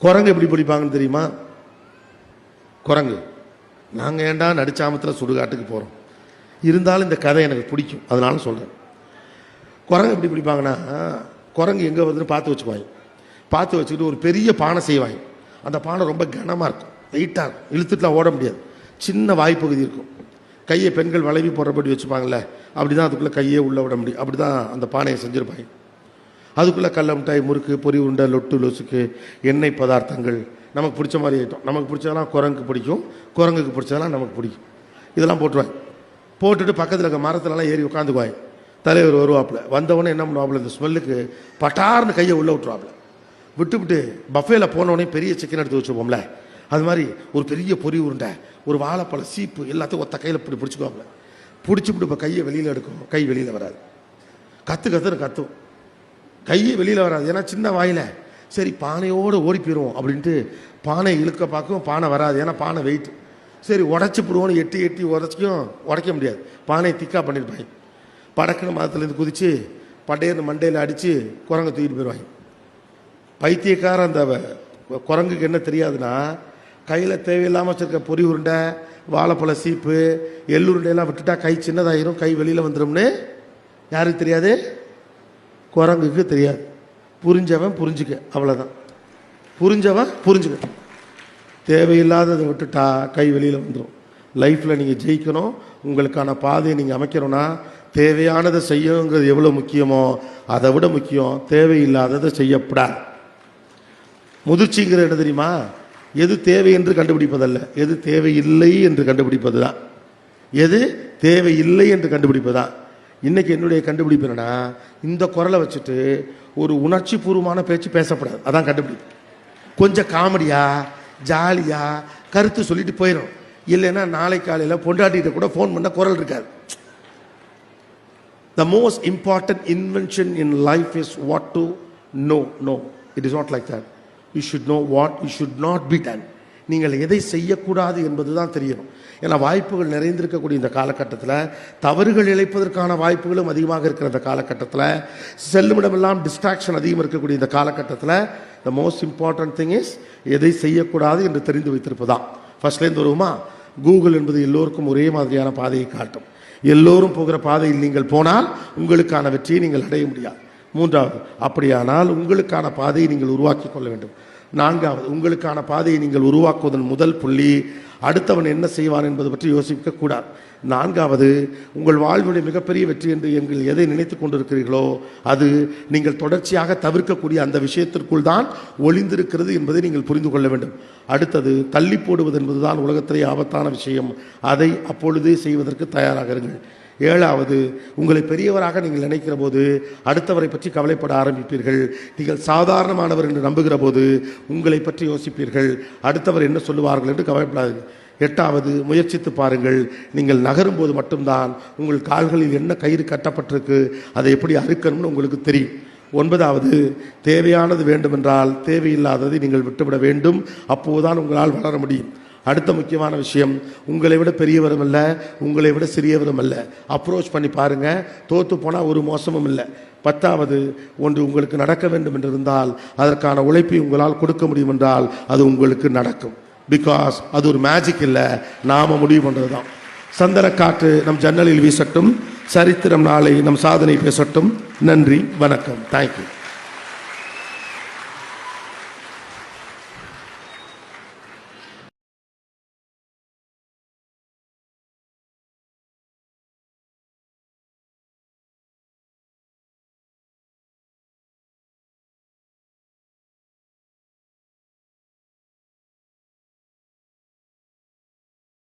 குரங்கு எப்படி பிடிப்பாங்கன்னு தெரியுமா? குரங்கு, நாங்கள் ஏண்டா நடுச்சாமத்தில் சுடுகாட்டுக்கு போகிறோம், இருந்தாலும் இந்த கதை எனக்கு பிடிக்கும், அதனால சொல்கிறேன். குரங்கு எப்படி பிடிப்பாங்கன்னா, குரங்கு எங்கே வருதுன்னு பார்த்து வச்சுக்குவாங்க. பார்த்து வச்சுக்கிட்டு ஒரு பெரிய பானை செய்வாங்க. அந்த பானை ரொம்ப கனமாக இருக்கும், வெயிட்டாக இருக்கும், இழுத்துட்டுலாம் ஓட முடியாது. சின்ன வாய்ப்பகுதி இருக்கும். கையை பெண்கள் வளைவி போடுறபடி வச்சுப்பாங்கள்ல, அப்படி தான் அதுக்குள்ளே கையே உள்ளே விட முடியும். அப்படி தான் அந்த பானையை செஞ்சுருப்பாங்க. அதுக்குள்ளே கடல மிட்டாய், முறுக்கு, பொரி உருண்டை, லொட்டு லொசுக்கு, எண்ணெய் பதார்த்தங்கள், நமக்கு பிடிச்ச மாதிரி ஐட்டம். நமக்கு பிடிச்சதெல்லாம் குரங்குக்கு பிடிக்கும், குரங்குக்கு பிடிச்சதெல்லாம் நமக்கு பிடிக்கும். இதெல்லாம் போட்டுருவாங்க. போட்டுட்டு பக்கத்தில் இருக்க மரத்துலலாம் ஏறி உட்காந்துக்குவாங்க. தலைவர் வருவாப்பில். வந்தவொடனே என்ன பண்ணுவாப்புல, இந்த ஸ்மெல்லுக்கு பட்டார்னு கையை உள்ளே விட்டுருவாப்புல. விட்டுவிட்டு பஃபேல போனவொடனே பெரிய சிக்கன் எடுத்து வச்சுப்போம்ல, அது மாதிரி ஒரு பெரிய பொரி உருண்டை, ஒரு வாழைப்பழ சீப்பு எல்லாத்தையும் ஒத்த கையில் இப்படி பிடிச்சிக்குவாப்புல. பிடிச்சிவிட்டு இப்போ கையை வெளியில் எடுக்கும், கை வெளியில் வராது. கத்துன்னு கத்தும், கையே வெளியில் வராது. ஏன்னா சின்ன வாயில். சரி பானையோடு ஓடி போயிடுவோம் அப்படின்ட்டு பானை இழுக்க பார்க்கும், பானை வராது. ஏன்னா பானை வெயிட். சரி உடச்சி போடுவோன்னு எட்டி எட்டி உடைக்க முடியாது. பானையை திக்கா பண்ணியிருப்பாங்க. படக்குன்னு மரத்துலேருந்து குதித்து பட்டையர்னு மண்டையில் அடித்து குரங்கை தூக்கிட்டு போயிடுவாங்க. பைத்தியக்கார அந்த குரங்குக்கு என்ன தெரியாதுன்னா, கையில் தேவையில்லாமல் வச்சுருக்க பொரி உருண்டை, வாழைப்பழ சீப்பு, எள்ளுருண்டையெல்லாம் விட்டுட்டா கை சின்னதாயிரும், கை வெளியில் வந்துடும்னு யாருக்கு தெரியாது? குரங்குக்கு தெரியாது. புரிஞ்சவன் புரிஞ்சுக்க, அவ்வளோதான். புரிஞ்சவன் புரிஞ்சுக்க. தேவையில்லாததை விட்டுட்டா கை வெளியில் வந்துடும். லைஃப்பில் நீங்கள் ஜெயிக்கணும், உங்களுக்கான பாதையை நீங்கள் அமைக்கணும்னா தேவையானதை செய்யணுங்கிறது எவ்வளோ முக்கியமோ அதை விட முக்கியம் தேவையில்லாததை செய்யப்படாது. முதிர்ச்சிங்கிற என்ன தெரியுமா? எது தேவை என்று கண்டுபிடிப்பதல்ல, எது தேவையில்லை என்று கண்டுபிடிப்பது தான். எது தேவையில்லை என்று கண்டுபிடிப்பது தான். இன்னைக்கு என்னுடைய கண்டுபிடிப்பு என்னன்னா, இந்த குரலை வச்சுட்டு ஒரு உணர்ச்சி பூர்வமான பேச்சு பேசப்படாது. அதான் கண்டுபிடிப்பு. கொஞ்சம் காமெடியா ஜாலியா கருத்து சொல்லிட்டு போயிடும். இல்லைன்னா நாளை காலையில் பொண்டாட்டிகிட்ட கூட ஃபோன் பண்ண குரல் இருக்காது. The most important invention in life is what to know. No, it is not like that. You should know what you should not be done. நீங்கள் எதை செய்யக்கூடாது என்பது தான் தெரியணும். ஏன்னா வாய்ப்புகள் நிறைந்திருக்கக்கூடிய இந்த காலகட்டத்தில், தவறுகள் இழைப்பதற்கான வாய்ப்புகளும் அதிகமாக இருக்கிற இந்த காலகட்டத்தில், செல்லுமிடமெல்லாம் டிஸ்ட்ராக்ஷன் அதிகம் இருக்கக்கூடிய இந்த காலகட்டத்தில், the most important thing is எதை செய்யக்கூடாது என்று தெரிந்து வைத்திருப்பதான். ஃபர்ஸ்ட்லேருந்து வருவோமா? கூகுள் என்பது எல்லோருக்கும் ஒரே மாதிரியான பாதையை காட்டும். எல்லோரும் போகிற பாதையில் நீங்கள் போனால் உங்களுக்கான வெற்றியை நீங்கள் அடைய முடியாது. மூன்றாவது, அப்படியானால் உங்களுக்கான பாதையை நீங்கள் உருவாக்கி கொள்ள வேண்டும். நான்காவது, உங்களுக்கான பாதையை நீங்கள் உருவாக்குவதன் முதல் புள்ளி அடுத்தவன் என்ன செய்வான் என்பது பற்றி யோசிக்க கூடாது. நான்காவது, உங்கள் வாழ்வுடைய மிகப்பெரிய வெற்றி என்று நீங்கள் எதை நினைத்து கொண்டிருக்கிறீர்களோ அது நீங்கள் தொடர்ச்சியாக தவிர்க்கக்கூடிய அந்த விஷயத்திற்குள் தான் ஒளிந்திருக்கிறது என்பதை நீங்கள் புரிந்து கொள்ள வேண்டும். அடுத்தது, தள்ளி போடுவது என்பதுதான் உலகத்திலே ஆபத்தான விஷயம். அதை அப்பொழுதே செய்வதற்கு தயாராக இருங்கள். ஏழாவது, உங்களை பெரியவராக நீங்கள் நினைக்கிற போது அடுத்தவரை பற்றி கவலைப்பட ஆரம்பிப்பீர்கள். நீங்கள் சாதாரணமானவர் என்று நம்புகிற போது உங்களை பற்றி யோசிப்பீர்கள், அடுத்தவர் என்ன சொல்லுவார்கள் என்று கவலைப்படாதீர்கள். எட்டாவது, முயற்சித்து பாருங்கள். நீங்கள் நகரும் போது மட்டும்தான் உங்கள் கால்களில் என்ன கயிறு கட்டப்பட்டிருக்கு, அதை எப்படி அறுக்கணும்னு உங்களுக்கு தெரியும். ஒன்பதாவது, தேவையானது வேண்டுமென்றால் தேவையில்லாததை நீங்கள் விட்டுவிட வேண்டும். அப்போதுதான் உங்களால் வளர முடியும். அடுத்த முக்கியமான விஷயம், உங்களை விட பெரியவரும் அல்ல, உங்களை விட சிறியவரும் அல்ல. அப்ரோச் பண்ணி பாருங்க, தோத்து போனால் ஒரு மோசமும் இல்லை. பத்தாவது, ஒன்று உங்களுக்கு நடக்க வேண்டும் என்று இருந்தால் அதற்கான உழைப்பை உங்களால் கொடுக்க முடியும் என்றால் அது உங்களுக்கு நடக்கும். பிகாஸ் அது ஒரு மேஜிக் இல்லை, நாம முடிவு பண்ணுறது தான். சந்தன காற்று நம் ஜன்னலில் வீசட்டும், சரித்திரம் நாளை நம் சாதனை பேசட்டும். நன்றி, வணக்கம், தேங்க்யூ.